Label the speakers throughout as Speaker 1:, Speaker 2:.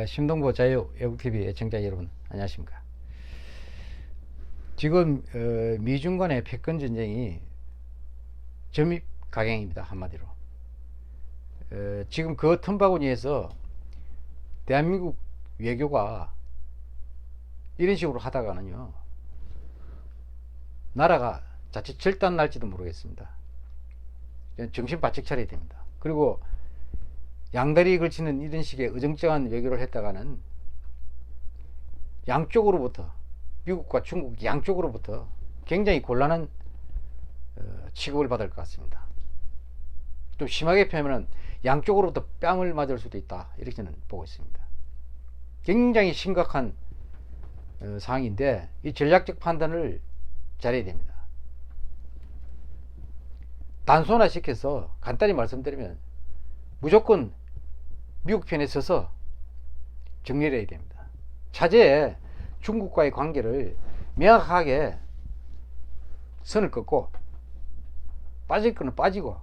Speaker 1: 심동보 자유 외국TV 애청자 여러분 안녕하십니까. 지금 미중 간의 패권 전쟁이 점입 가경입니다. 한마디로 지금 그 틈바구니에서 대한민국 외교가 이런 식으로 하다가는요 나라가 자칫 절단 날지도 모르겠습니다. 정신 바짝 차려야 됩니다. 그리고 양다리 걸치는 이런 식의 어정쩡한 외교를 했다가는 양쪽으로부터 미국과 중국 양쪽으로부터 굉장히 곤란한 취급을 받을 것 같습니다. 좀 심하게 표현하면 양쪽으로부터 뺨을 맞을 수도 있다, 이렇게 저는 보고 있습니다. 굉장히 심각한 상황인데 이 전략적 판단을 잘해야 됩니다. 단순화시켜서 간단히 말씀드리면 무조건 미국 편에 서서 정리를 해야 됩니다. 차제에 중국과의 관계를 명확하게 선을 긋고 빠질 거는 빠지고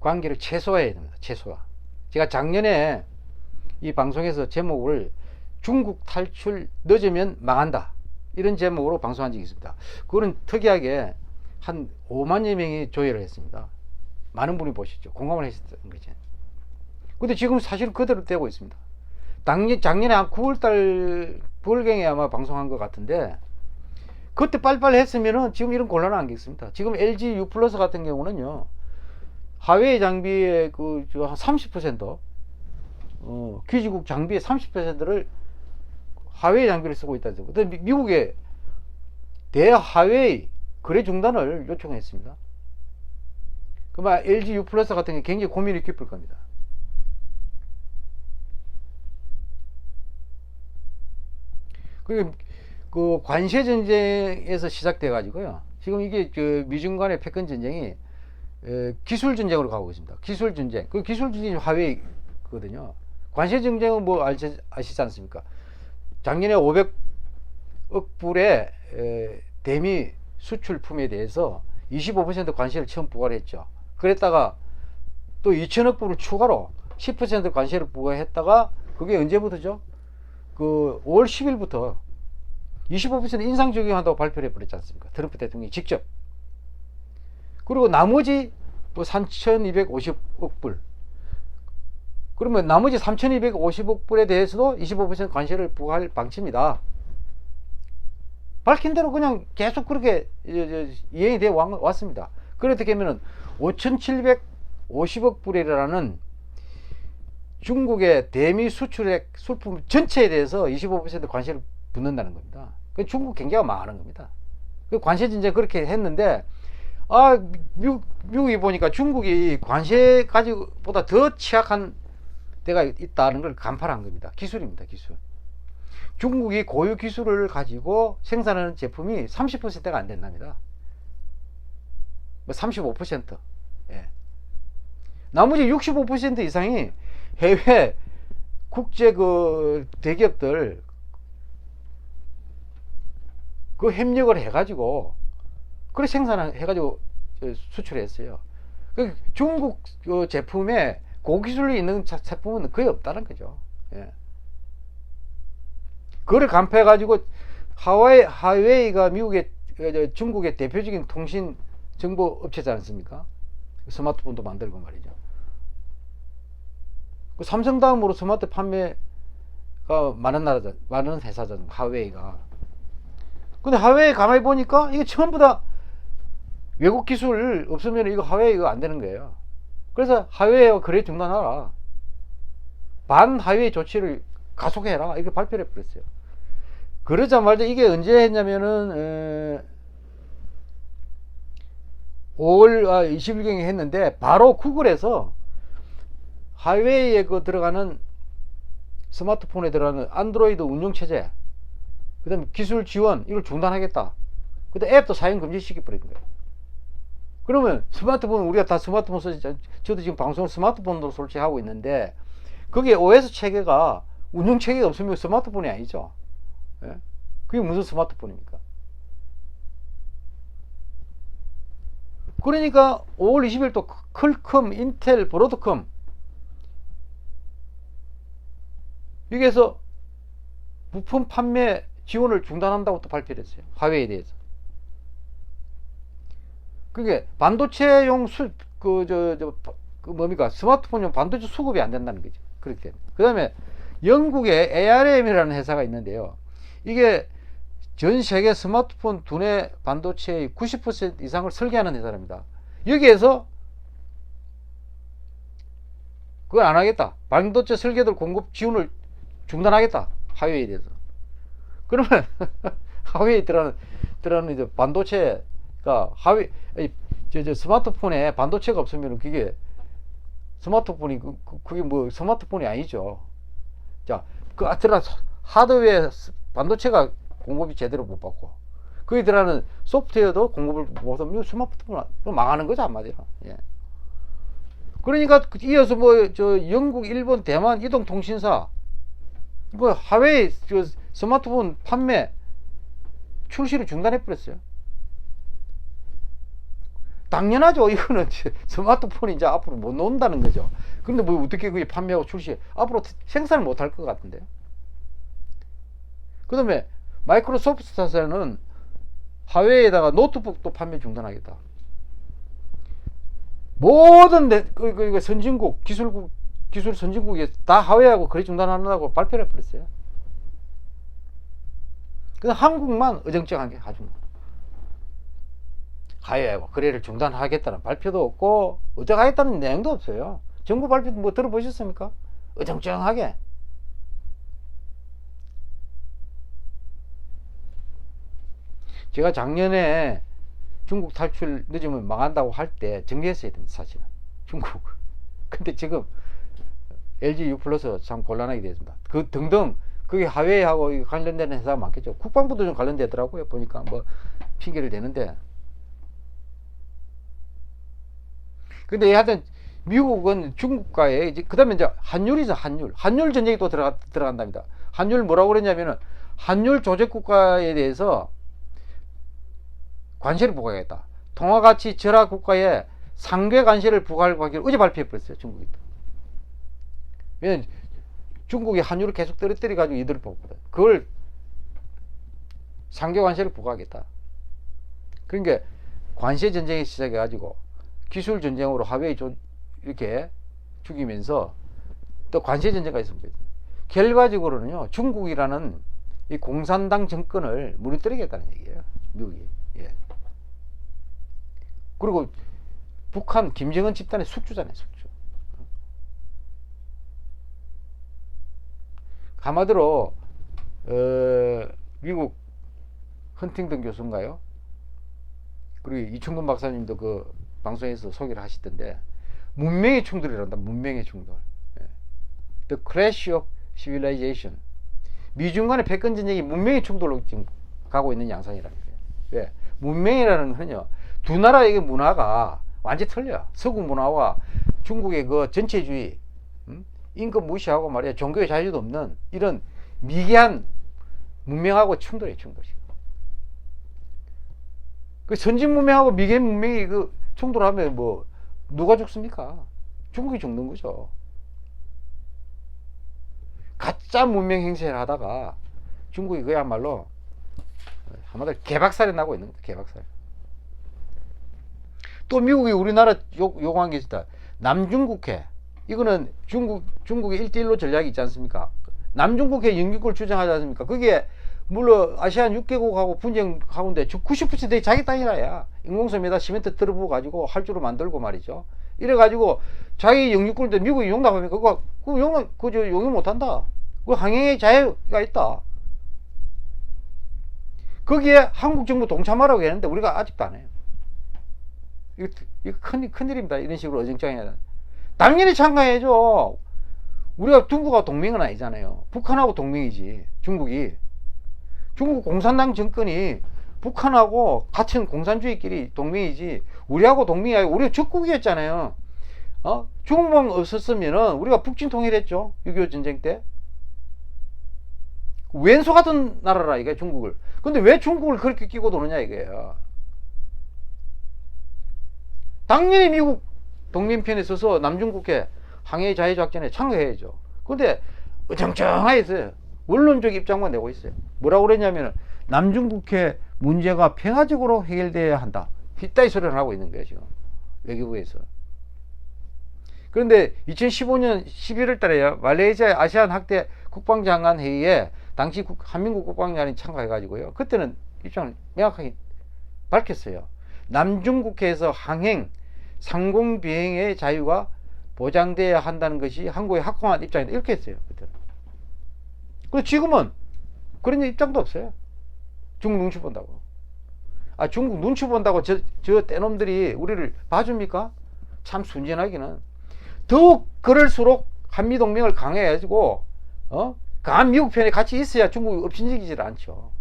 Speaker 1: 관계를 최소화해야 됩니다. 최소화. 제가 작년에 이 방송에서 제목을 중국 탈출 늦으면 망한다, 이런 제목으로 방송한 적이 있습니다. 그거는 특이하게 한 5만여 명이 조회를 했습니다. 많은 분이 보셨죠. 공감을 하셨던 거죠. 근데 지금 사실 그대로 되고 있습니다. 작년에 한 9월달 9월경에 아마 방송한 것 같은데 그때 빨리빨리 했으면은 지금 이런 곤란은 안 겠습니다. 지금 LG U 플러스 같은 경우는요 하웨이 장비의 한 30% 귀지국 장비의 30%를 하웨이 장비를 쓰고 있다죠. 근데 미국에 대하웨이 거래 중단을 요청했습니다. 그러면 LG U 플러스 같은 게 굉장히 고민이 깊을 겁니다. 그 관세 전쟁에서 시작돼 가지고요. 지금 이게 미중 간의 패권 전쟁이 기술 전쟁으로 가고 있습니다. 기술 전쟁. 그 기술 전쟁이 하웨이거든요. 관세 전쟁은 뭐 아시지 않습니까? 작년에 500억 불의 대미 수출품에 대해서 25% 관세를 처음 부과를 했죠. 그랬다가 또 2천억 불을 추가로 10% 관세를 부과했다가 그게 언제부터죠? 그 5월 10일부터 25% 인상 적용한다고 발표를 해버렸지 않습니까? 트럼프 대통령이 직접. 그리고 나머지 뭐 3,250억 불. 그러면 나머지 3,250억 불에 대해서도 25% 관세를 부과할 방침이다. 밝힌 대로 그냥 계속 그렇게 이행이 되어 왔습니다. 그렇게 하면은 5,750억 불이라는 중국의 대미 수출액 술품 전체에 대해서 25% 관세를 붙는다는 겁니다. 중국 경제가 망하는 겁니다. 관세 전쟁 그렇게 했는데 미국이 보니까 중국이 관세 가지고보다 더 취약한 데가 있다는 걸 간파한 겁니다. 기술입니다. 기술. 중국이 고유 기술을 가지고 생산하는 제품이 30%가 안 된답니다. 35%. 예. 나머지 65% 이상이 해외 국제 대기업들 협력을 해가지고 그래 생산해가지고 수출했어요. 중국 제품에 고기술이 있는 제품은 거의 없다는 거죠. 예. 그걸 간파해가지고 하웨이가 중국의 대표적인 통신 정보 업체지 않습니까? 스마트폰도 만들고 말이죠. 삼성 다음으로 스마트 판매가 많은 회사잖아요, 하웨이가. 근데 하웨이 가만히 보니까 이게 전부 다 외국 기술 없으면 이거 하웨이가 안 되는 거예요. 그래서 하웨이와 거래 중단하라, 반 하웨이 조치를 가속해라, 이렇게 발표를 해버렸어요. 그러자마자 이게 언제 했냐면은 5월 20일경에 했는데 바로 구글에서 하웨이에 들어가는 스마트폰에 들어가는 안드로이드 운영체제, 그 다음에 기술 지원, 이걸 중단하겠다. 그 다음에 앱도 사용 금지시켜 버린 거예요. 그러면 스마트폰, 우리가 다 스마트폰 쓰지, 저도 지금 방송을 스마트폰으로 솔직히 하고 있는데 거기에 OS 체계가, 운영 체계가 없으면 스마트폰이 아니죠. 예? 그게 무슨 스마트폰입니까? 그러니까 5월 20일 또 퀄컴, 인텔, 브로드컴 여기에서 부품 판매 지원을 중단한다고 또 발표를 했어요. 화웨이에 대해서. 그게 반도체용 뭡니까? 스마트폰용 반도체 수급이 안 된다는 거죠. 그렇게. 그 다음에 영국의 ARM이라는 회사가 있는데요. 이게 전 세계 스마트폰 두뇌 반도체의 90% 이상을 설계하는 회사랍니다. 여기에서 그걸 안 하겠다. 반도체 설계들 공급 지원을 중단하겠다. 화웨이에 대해서. 그러면 화웨이 들어가는 이제 반도체가 스마트폰에 반도체가 없으면 그게 스마트폰이 그게 뭐 스마트폰이 아니죠. 자, 그 들어간 하드웨어 반도체가 공급이 제대로 못 받고 거기 들어가는 소프트웨어도 공급을 못 하면 스마트폰 망하는 거죠, 한마디로. 예. 그러니까 이어서 뭐 저 영국, 일본, 대만 이동통신사 뭐 하웨이 스마트폰 판매 출시를 중단해 버렸어요. 당연하죠. 이거는 스마트폰이 이제 앞으로 못 나온다는 거죠. 근데 뭐 어떻게 그게 판매하고 출시 앞으로 생산을 못 할 것 같은데요. 그 다음에 마이크로소프트사는 하웨이에다가 노트북도 판매 중단하겠다. 모든 선진국 기술 선진국이 다 하웨이하고 거래 중단한다고 발표를 해버렸어요. 그래서 한국만 어정쩡하게 아주 하웨이하고 거래를 중단하겠다는 발표도 없고 어쩌겠다는 내용도 없어요. 정부 발표 뭐 들어보셨습니까? 어정쩡하게. 제가 작년에 중국 탈출 늦으면 망한다고 할 때 정리했어야 됩니다, 사실은. 중국. 근데 지금 LG U 플러스 참 곤란하게 되었습니다. 그 등등, 그게 하웨이하고 관련되는 회사가 많겠죠. 국방부도 좀 관련되더라고요. 보니까 뭐 핑계를 대는데. 근데 하여튼 미국은 중국과의 이제 그 다음에 이제 한율이죠. 한율 전쟁이 또 들어간답니다. 한율 뭐라고 그랬냐면은 한율 조직 국가에 대해서 관세를 부과하겠다. 통화가치 절하 국가에 상계 관세를 부과하기로 어제 발표해버렸어요. 중국이. 왜냐면 중국이 한율을 계속 떨어뜨려 가지고 이들을 뽑거든. 그걸 상계 관세를 부과하겠다. 그러니까 관세 전쟁이 시작해 가지고 기술 전쟁으로 하웨이 이렇게 죽이면서 또 관세 전쟁가 있습니다. 결과적으로는요, 중국이라는 이 공산당 정권을 무너뜨리겠다는 얘기예요. 미국이. 예. 그리고 북한 김정은 집단의 숙주잖아요, 숙주. 한마디로 미국 헌팅턴 교수인가요? 그리고 이충근 박사님도 그 방송에서 소개를 하시던데 문명의 충돌이란다. 문명의 충돌. 예. The Crash of Civilization. 미중 간의 패권 전쟁이 문명의 충돌로 지금 가고 있는 양상이라는 거예요. 왜? 문명이라는 건요, 두 나라의 문화가 완전히 틀려요. 서구 문화와 중국의 그 전체주의, 인권 무시하고 말이야, 종교의 자유도 없는 이런 미개한 문명하고 충돌이에요, 충돌이. 그 선진 문명하고 미개한 문명이 그 충돌하면 뭐 누가 죽습니까? 중국이 죽는 거죠. 가짜 문명 행세를 하다가 중국이 그야말로 한마디로 개박살이 나고 있는 거죠. 개박살. 또 미국이 우리나라 요구한 게 있다. 남중국해. 이거는 중국의 1대1로 전략이 있지 않습니까? 남중국해 영유권 주장하지 않습니까? 그게 물론 아시안 6개국하고 분쟁하고인데 90% 자기 땅이라야. 인공섬에다 시멘트 들어부어 가지고 할주로 만들고 말이죠. 이래 가지고 자기 영유권인데 미국이 용납합니까? 그거 용납 못한다. 그 항행의 자유가 있다. 거기에 한국 정부 동참하라고 했는데 우리가 아직도 안 해요. 이거 큰일입니다. 이런 식으로 어정쩡해. 당연히 참가해야죠. 우리가 중국하고 동맹은 아니잖아요. 북한하고 동맹이지. 중국 공산당 정권이 북한하고 같은 공산주의끼리 동맹이지, 우리하고 동맹이 아니고 우리가 적국이었잖아요. 중국만 없었으면은 우리가 북진 통일했죠. 6.25 전쟁 때. 왼수 같은 나라라 이게 중국을. 근데 왜 중국을 그렇게 끼고 도느냐 이거예요. 당연히 미국 동맹편에 서서 남중국해 항해 자해작전에 참가해야죠. 근데 어정쩡하게 있어요. 원론적 입장만 내고 있어요. 뭐라고 그랬냐면 남중국해 문제가 평화적으로 해결돼야 한다. 이따위 소리를 하고 있는 거예요, 지금. 외교부에서. 그런데 2015년 11월 달에요. 말레이시아 아시안 학대 국방장관 회의에 당시 한민국 국방장관이 참가해가지고요. 그때는 입장을 명확하게 밝혔어요. 남중국해에서 항행, 상공 비행의 자유가 보장돼야 한다는 것이 한국의 확고한 입장이다. 이렇게 했어요. 그때는. 그런데 지금은 그런 입장도 없어요. 중국 눈치 본다고. 아, 중국 눈치 본다고 저 떼놈들이 우리를 봐줍니까? 참 순진하기는. 더욱 그럴수록 한미동맹을 강해가지고, 강한 미국 편에 같이 있어야 중국이 엎신지기질 않죠.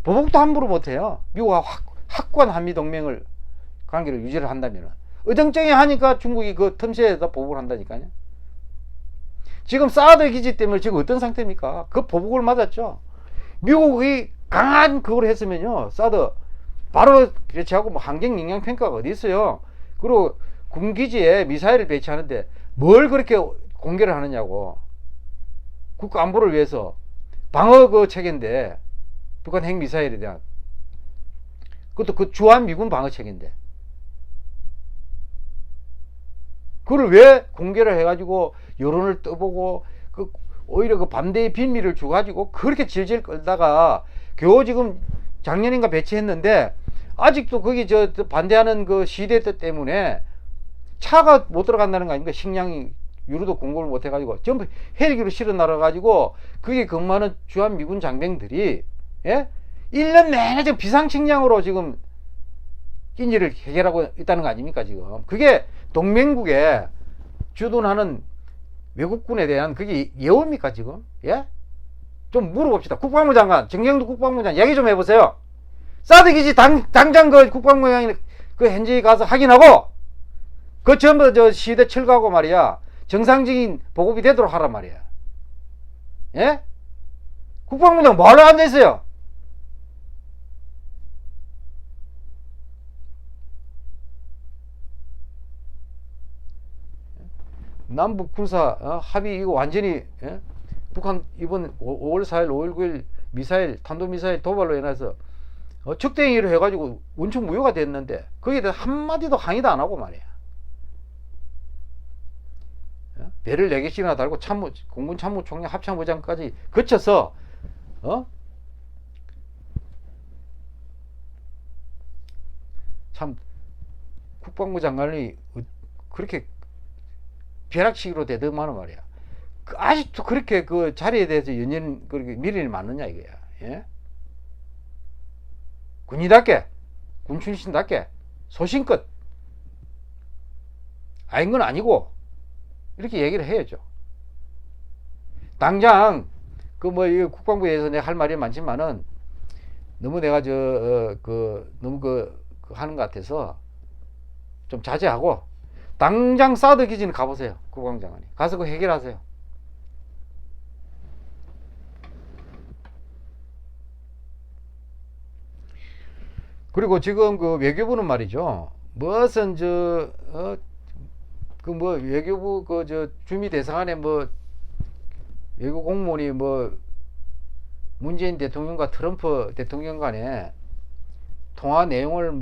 Speaker 1: 보복도 함부로 못해요. 미국과 확고한 한미동맹을 관계를 유지를 한다면. 어정쩡히 하니까 중국이 그 틈새에다 보복을 한다니까요. 지금 사드 기지 때문에 지금 어떤 상태입니까? 그 보복을 맞았죠. 미국이 강한 그걸 했으면요, 사드 바로 배치하고 뭐 환경 영향 평가가 어디 있어요. 그리고 군기지에 미사일을 배치하는데 뭘 그렇게 공개를 하느냐고. 국가 안보를 위해서 방어 그 체계인데, 북한 핵 미사일에 대한, 그것도 그 주한 미군 방어 체계인데, 그걸 왜 공개를 해가지고 여론을 떠보고 오히려 그 반대의 빌미를 줘가지고 그렇게 질질 끌다가 겨우 지금 작년인가 배치했는데 아직도 거기 저 반대하는 그 시대 때문에 차가 못 들어간다는 거 아닙니까? 식량이 유로도 공급을 못 해가지고 전부 헬기로 실어 날아가지고 그게 근무하는 주한 미군 장병들이, 예? 1년 내내 지금 비상식량으로 지금 끼니를 해결하고 있다는 거 아닙니까? 지금 그게 동맹국에 주둔하는 외국군에 대한 그게 예우입니까 지금? 예? 좀 물어봅시다. 국방부 장관, 정경도 국방부 장관 얘기 좀 해보세요. 사드 기지 당장 그 국방부 장관이 그 현지에 가서 확인하고 그 전부 저 시대 철거하고 말이야, 정상적인 보급이 되도록 하란 말이야. 예? 국방부 장관 뭐하러 앉아있어요? 남북 군사 합의 이거 완전히, 예? 북한 이번 5월 4일 5월 9일 미사일 탄도미사일 도발로 인해서 적대행위를 해가지고 원천 무효가 됐는데 거기에 대해서 한마디도 항의도 안 하고 말이야. 배를 4개씩이나 달고 공군 참모총장 합참의장까지 거쳐서 참 국방부 장관이 그렇게 벼락치기로 대담하는 말이야. 아직도 그렇게 그 자리에 대해서 그렇게 미련이 많느냐 이거야. 예? 군인답게, 군 출신답게 소신껏 아닌 건 아니고 이렇게 얘기를 해야죠. 당장 그 뭐 국방부에서 내가 할 말이 많지만은 너무 내가 너무 하는 것 같아서 좀 자제하고 당장 사드 기지는 가보세요. 국방장관이 가서 그 해결하세요. 그리고 지금 그 외교부는 말이죠, 무슨 외교부 주미 대사관에 외교 공무원이 문재인 대통령과 트럼프 대통령 간에 통화 내용을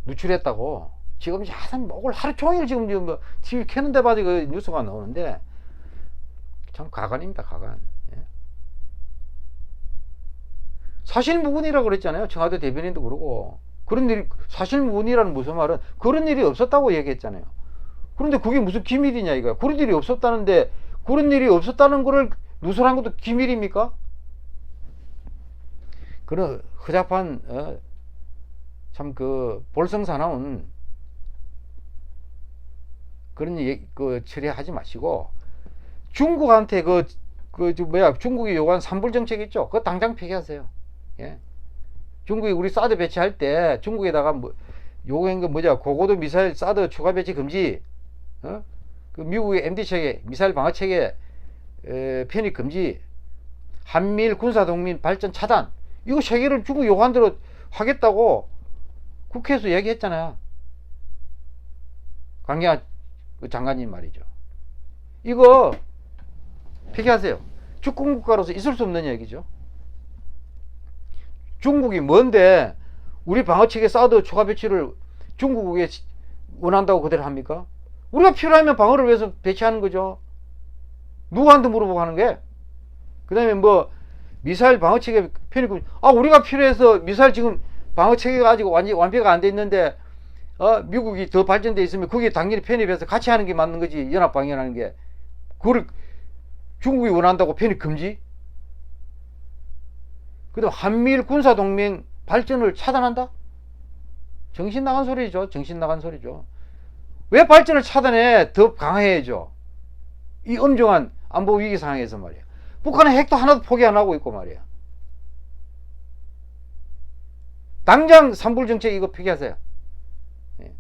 Speaker 1: 누출했다고 지금 목을 하루 종일 지금 TV 켜는데 봐도 그 뉴스가 나오는데 참 가관입니다, 가관. 예? 사실무근이라고 그랬잖아요. 청와대 대변인도 그러고. 그런 일이, 사실무근이라는 무슨 말은 그런 일이 없었다고 얘기했잖아요. 그런데 그게 무슨 기밀이냐 이거야. 그런 일이 없었다는데 그런 일이 없었다는 거를 누설한 것도 기밀입니까? 그런 허접한 참 볼성사나운 그런 처리하지 마시고 중국한테 중국이 요구한 산불 정책 있죠? 그거 당장 폐기하세요. 예? 중국이 우리 사드 배치할 때 중국에다가 요구한 거 고고도 미사일 사드 추가 배치 금지, 그 미국의 MD 체계, 미사일 방어 체계 편입 금지, 한미일 군사동맹 발전 차단, 이거 세 개를 중국 요구한 대로 하겠다고 국회에서 얘기했잖아요. 강경화 장관님 말이죠. 이거 폐기하세요. 주권 국가로서 있을 수 없는 얘기죠. 중국이 뭔데 우리 방어책에 사드 추가 배치를 중국에 원한다고 그대로 합니까? 우리가 필요하면 방어를 위해서 배치하는 거죠. 누구한테 물어보고 하는 게? 그 다음에 뭐 미사일 방어체계 편입금, 우리가 필요해서 미사일 지금 방어체계가 아직 완비가 안 돼 있는데 미국이 더 발전돼 있으면 거기에 당연히 편입해서 같이 하는 게 맞는 거지. 연합방위라는 게. 그걸 중국이 원한다고 편입 금지? 그 다음 한미일 군사동맹 발전을 차단한다? 정신 나간 소리죠. 정신 나간 소리죠. 왜 발전을 차단해? 더 강화해야죠. 이 엄중한 안보 위기 상황에서 말이야. 북한은 핵도 하나도 포기 안 하고 있고 말이야. 당장 산불 정책 이거 폐기하세요. 예.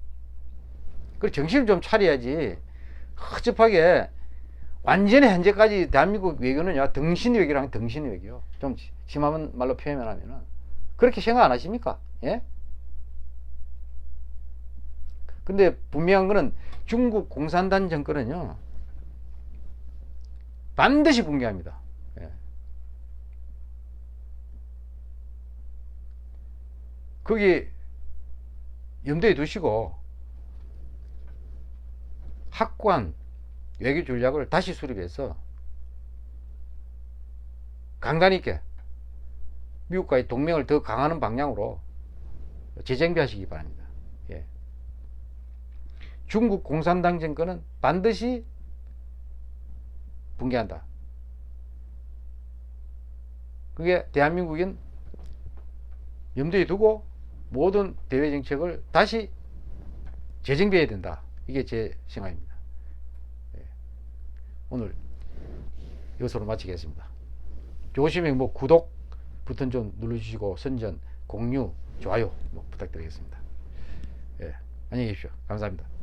Speaker 1: 그리고 정신을 좀 차려야지. 허접하게 완전히 현재까지 대한민국 외교는요, 등신 외교랑 등신 외교. 좀 심한 말로 표현하면은 그렇게 생각 안 하십니까? 예? 근데 분명한 거는 중국 공산당 정권은요, 반드시 붕괴합니다. 예. 거기 염두에 두시고 확고한 외교 전략을 다시 수립해서 강단 있게 미국과의 동맹을 더 강화하는 방향으로 재정비하시기 바랍니다. 예. 중국 공산당 정권은 반드시 붕괴한다. 그게 대한민국인 염두에 두고 모든 대외 정책을 다시 재정비해야 된다. 이게 제 생각입니다. 예. 오늘 이것으로 마치겠습니다. 조심히 구독 버튼 좀 눌러주시고 선전, 공유, 좋아요 부탁드리겠습니다. 예. 안녕히 계십시오. 감사합니다.